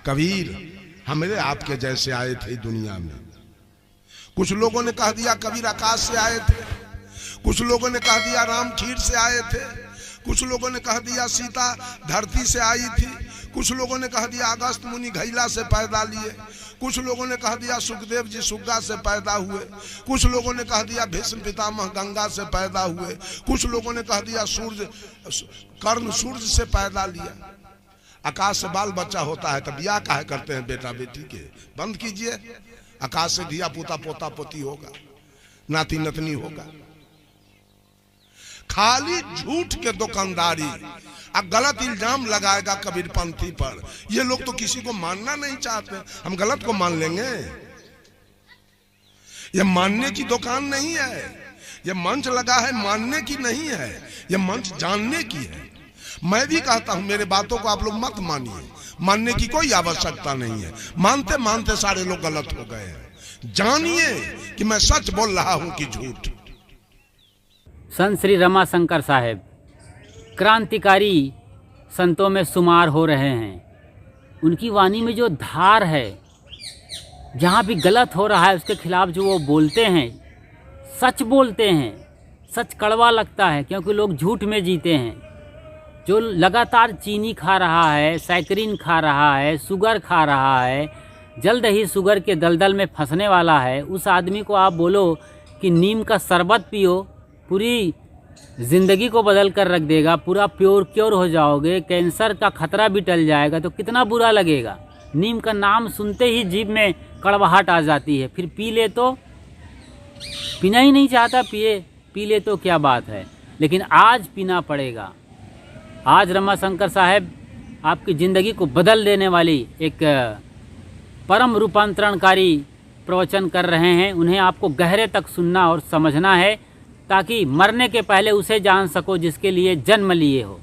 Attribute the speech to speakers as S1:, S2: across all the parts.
S1: कबीर हमरे आपके जैसे आए थे दुनिया में। कुछ लोगों ने कह दिया कबीर आकाश से आए थे, कुछ लोगों ने कह दिया राम खीर से आए थे, कुछ लोगों ने कह दिया सीता धरती से आई थी, कुछ लोगों ने कह दिया अगस्त मुनि घैला से पैदा लिए, कुछ लोगों ने कह दिया सुखदेव जी सुग्गा से पैदा हुए, कुछ लोगों ने कह दिया भीष्म पितामह गंगा से पैदा हुए, कुछ लोगों ने कह दिया सूर्य कर्ण सूर्य से पैदा लिया। आकाश से बाल बच्चा होता है तब ब्याह काहे करते हैं बेटा बेटी के? बंद कीजिए। आकाश से धिया पुता पोता पोती होगा, नाती नतनी होगा। खाली झूठ के दुकानदारी अब गलत इल्जाम लगाएगा कबीरपंथी पर। ये लोग तो किसी को मानना नहीं चाहते, हम गलत को मान लेंगे। ये मानने की दुकान नहीं है, ये मंच लगा है मानने की नहीं है, ये मंच जानने की है। मैं भी कहता हूं मेरे बातों को आप लोग मत मानिए, मानने की कोई आवश्यकता नहीं है। मानते मानते सारे लोग गलत हो गए हैं। जानिए कि मैं सच बोल रहा हूं कि झूठ।
S2: संत श्री रमाशंकर साहेब क्रांतिकारी संतों में शुमार हो रहे हैं। उनकी वाणी में जो धार है, जहाँ भी गलत हो रहा है उसके खिलाफ जो वो बोलते हैं, सच बोलते हैं। सच कड़वा लगता है क्योंकि लोग झूठ में जीते हैं। जो लगातार चीनी खा रहा है, सैकरीन खा रहा है, शुगर खा रहा है, जल्द ही शुगर के दलदल में फंसने वाला है, उस आदमी को आप बोलो कि नीम का शरबत पियो, पूरी ज़िंदगी को बदल कर रख देगा, पूरा क्योर हो जाओगे, कैंसर का खतरा भी टल जाएगा, तो कितना बुरा लगेगा। नीम का नाम सुनते ही जीभ में कड़वाहट आ जाती है। फिर पी ले तो पीना ही नहीं चाहता, पी ले तो क्या बात है, लेकिन आज पीना पड़ेगा। आज रमाशंकर साहब आपकी ज़िंदगी को बदल देने वाली एक परम रूपांतरणकारी प्रवचन कर रहे हैं। उन्हें आपको गहरे तक सुनना और समझना है ताकि मरने के पहले उसे जान सको जिसके लिए जन्म लिए हो।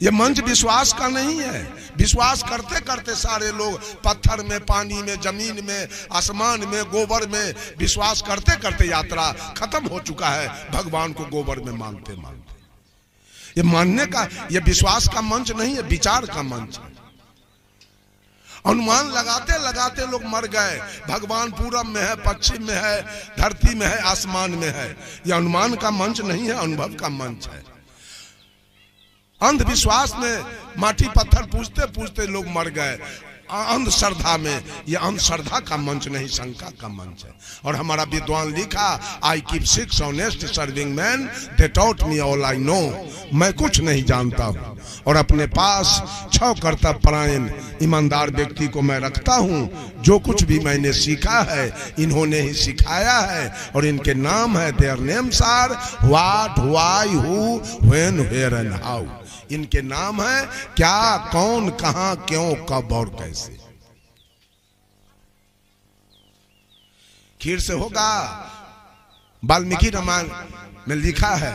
S1: ये मंच विश्वास का नहीं है। विश्वास करते करते सारे लोग पत्थर में, पानी में, जमीन में, आसमान में, गोबर में विश्वास करते करते यात्रा खत्म हो चुका है। भगवान को गोबर में मानते मानते। ये मानने का, ये विश्वास का मंच नहीं है, विचार का मंच है। अनुमान लगाते लगाते लोग मर गए। भगवान पूरब में है, पश्चिम में है, धरती में है, आसमान में है। यह अनुमान का मंच नहीं है, अनुभव का मंच है। अंधविश्वास में माटी पत्थर पूजते पूजते लोग मर गए। अंधश्रद्धा में, यह अंधश्रद्धा का मंच नहीं, शंका का मंच है। और हमारा विद्वान लिखा, I keep 6 honest serving man, they taught me all I know. मैं कुछ नहीं जानता हूँ और अपने पास 6 कर्तव्य परायण ईमानदार व्यक्ति को मैं रखता हूँ। जो कुछ भी मैंने सीखा है इन्होंने ही सिखाया है और इनके नाम है, their names are what, why, who, when, where and how. इनके नाम है क्या, कौन, कहां, क्यों, कब और कैसे। खीर से होगा। वाल्मीकि रामायण में लिखा है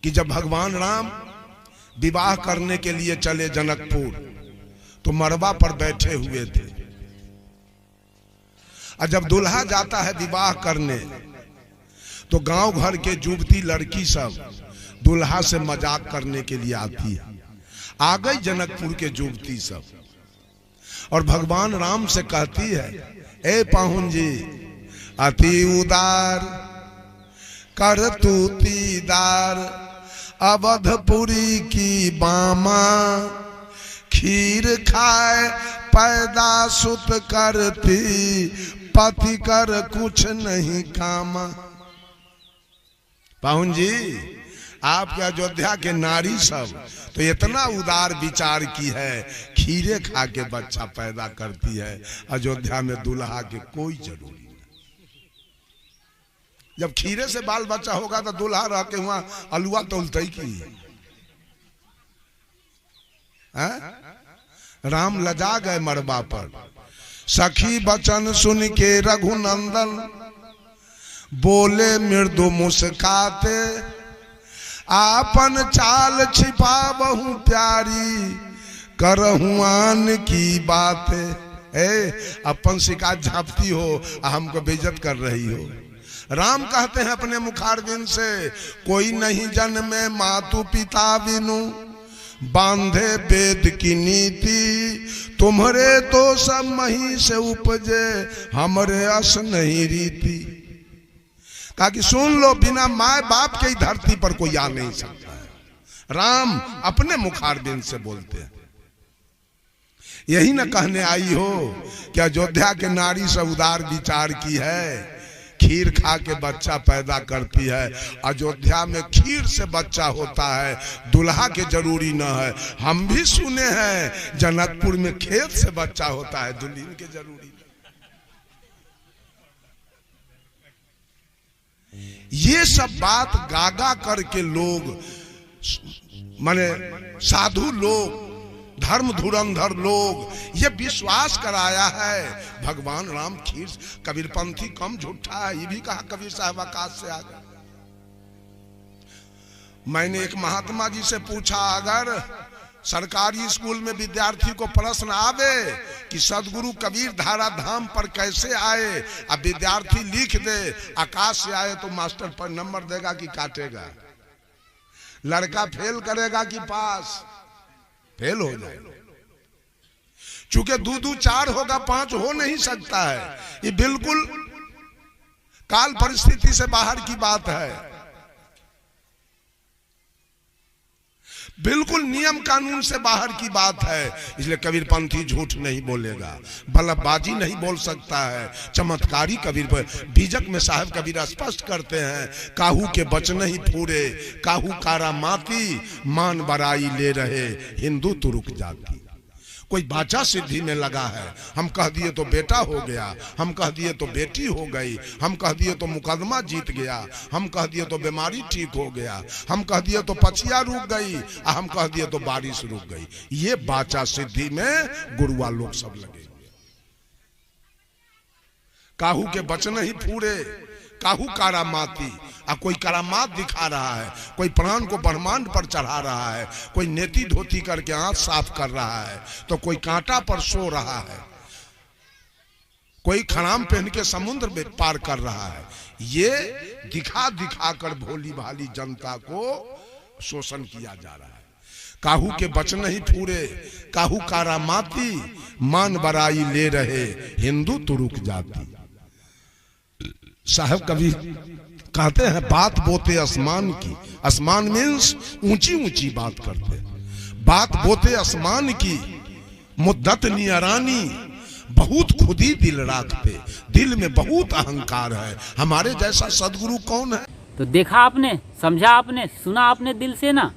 S1: कि जब भगवान राम विवाह करने के लिए चले जनकपुर तो मरवा पर बैठे हुए थे। और जब दूल्हा जाता है विवाह करने तो गांव घर के युवती लड़की सब दूल्हा से मजाक करने के लिए आती है। आ गई जनकपुर के युवती सब और भगवान राम से कहती है, ए पाहुन जी अति उदार कर तूतीदार, अवधपुरी की बामा खीर खाए पैदा सुत करती, पति कर कुछ नहीं कामा। पाहुन जी आपके अयोध्या के नारी सब तो इतना उदार विचार की है, खीरे खा के बच्चा पैदा करती है। अयोध्या में दूल्हा के कोई जरूरी नहीं। जब खीरे से बाल बच्चा होगा तो दूल्हा रह के वहां अलुआ तोलते की है? राम लजा गए मरबा पर। सखी बचन सुन के रघुनंदन बोले मृदु मुस्काते, आपन चाल छिपा बहु प्यारी करहूं आन की बातें। अपन शिकायत झापती हो, हमको बेइज्जत कर रही हो। राम कहते हैं अपने मुखारबिंद से, कोई नहीं जन्मे मातु पिता बिनु, बांधे वेद की नीति, तुम्हारे तो सब मही से उपजे, हमरे अस नहीं रीति। कहा कि सुन लो, बिना माए बाप के ही धरती पर कोई आ नहीं सकता है। राम अपने मुखारबिंद से बोलते हैं। यही न कहने आई हो कि अयोध्या के नारी से उदार विचार की है, खीर खा के बच्चा पैदा करती है। अयोध्या में खीर से बच्चा होता है, दुल्हा के जरूरी न है। हम भी सुने हैं जनकपुर में खेत से बच्चा होता है, दुल्हन के जरूरी न। ये सब बात गागा करके लोग, माने साधु लोग, धर्म धुरंधर लोग ये विश्वास कराया है भगवान राम खीर। कबीरपंथी कम झूठा है, ये भी कहा कबीर साहब आकाश से आ गए। मैंने एक महात्मा जी से पूछा, अगर सरकारी स्कूल में विद्यार्थी को प्रश्न आवे कि सदगुरु कबीर धारा धाम पर कैसे आए, अब विद्यार्थी लिख दे आकाश से आए, तो मास्टर पर नंबर देगा कि काटेगा? लड़का फेल करेगा कि पास? फेल हो जाए। चूंकि 2 2 4 होगा, 5 हो नहीं सकता है। ये बिल्कुल काल परिस्थिति से बाहर की बात है, बिल्कुल नियम कानून से बाहर की बात है। इसलिए कबीरपंथी झूठ नहीं बोलेगा, बल्लभबाजी नहीं बोल सकता है। चमत्कारी कबीर बीजक में साहब कबीर स्पष्ट करते हैं, काहू के बचन ही फूरे, काहू कारा माती, मान बराई ले रहे हिंदू तुरुक जाती। कोई बाचा सिद्धि में लगा है, हम कह दिए तो बेटा हो गया, हम कह दिए तो बेटी हो गई, हम कह दिए तो मुकदमा जीत गया, हम कह दिए तो बीमारी ठीक हो गया, हम कह दिए तो पछिया रुक गई, हम कह दिए तो बारिश रुक गई। ये बाचा सिद्धि में गुरुआ लोग सब लगे। काहू के बचन ही फूरे, काहू कारामाती। अब कोई करामात दिखा रहा है, कोई प्राण को ब्रह्मांड पर चढ़ा रहा है, कोई नेति धोती करके आंख साफ कर रहा है, तो कोई कांटा पर सो रहा है, कोई खड़ाम पहन के समुद्र में पार कर रहा है। ये दिखा दिखा कर भोली भाली जनता को शोषण किया जा रहा है। काहू के बचन ही फूरे, काहू कारामाती, मान बराई ले रहे हिंदू तुरुक जाती। साहब कभी कहते हैं, बात बोते आसमान की। आसमान मीन्स ऊंची ऊंची बात करते, बात बोते आसमान की, मुद्दत नियरानी, बहुत खुदी दिल राखते, दिल में बहुत अहंकार है। हमारे जैसा सदगुरु कौन है?
S2: तो देखा आपने, समझा आपने, सुना आपने दिल से ना।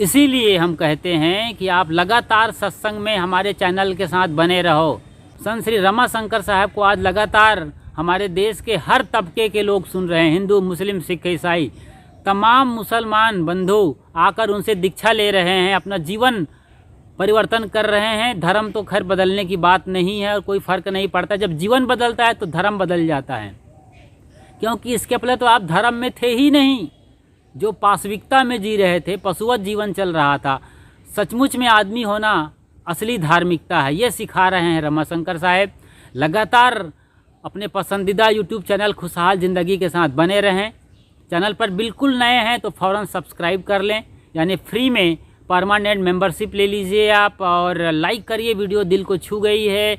S2: इसीलिए हम कहते हैं कि आप लगातार सत्संग में हमारे चैनल के साथ बने रहो। संत श्री रमाशंकर साहब को आज लगातार हमारे देश के हर तबके के लोग सुन रहे हैं, हिंदू, मुस्लिम, सिख, ईसाई, तमाम मुसलमान बंधु आकर उनसे दीक्षा ले रहे हैं, अपना जीवन परिवर्तन कर रहे हैं। धर्म तो खैर बदलने की बात नहीं है और कोई फ़र्क नहीं पड़ता। जब जीवन बदलता है तो धर्म बदल जाता है, क्योंकि इसके पहले तो आप धर्म में थे ही नहीं, जो पाशविकता में जी रहे थे, पशुवत जीवन चल रहा था। सचमुच में आदमी होना असली धार्मिकता है, ये सिखा रहे हैं रमाशंकर साहब। लगातार अपने पसंदीदा यूट्यूब चैनल खुशहाल ज़िंदगी के साथ बने रहें। चैनल पर बिल्कुल नए हैं तो फ़ौरन सब्सक्राइब कर लें, यानी फ्री में परमानेंट मेंबरशिप ले लीजिए आप, और लाइक करिए। वीडियो दिल को छू गई है,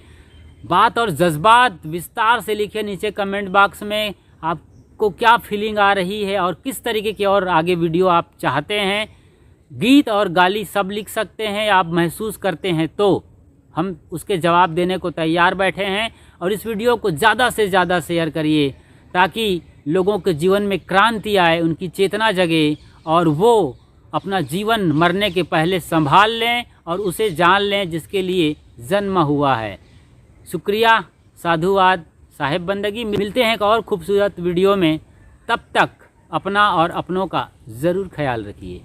S2: बात और जज्बात विस्तार से लिखिए नीचे कमेंट बॉक्स में, आपको क्या फीलिंग आ रही है और किस तरीके की और आगे वीडियो आप चाहते हैं। गीत और गाली सब लिख सकते हैं, आप महसूस करते हैं तो हम उसके जवाब देने को तैयार बैठे हैं। और इस वीडियो को ज़्यादा से ज़्यादा शेयर करिए, ताकि लोगों के जीवन में क्रांति आए, उनकी चेतना जगे और वो अपना जीवन मरने के पहले संभाल लें और उसे जान लें जिसके लिए जन्म हुआ है। शुक्रिया, साधुवाद, साहिब बंदगी। मिलते हैं एक और खूबसूरत वीडियो में, तब तक अपना और अपनों का ज़रूर ख्याल रखिए।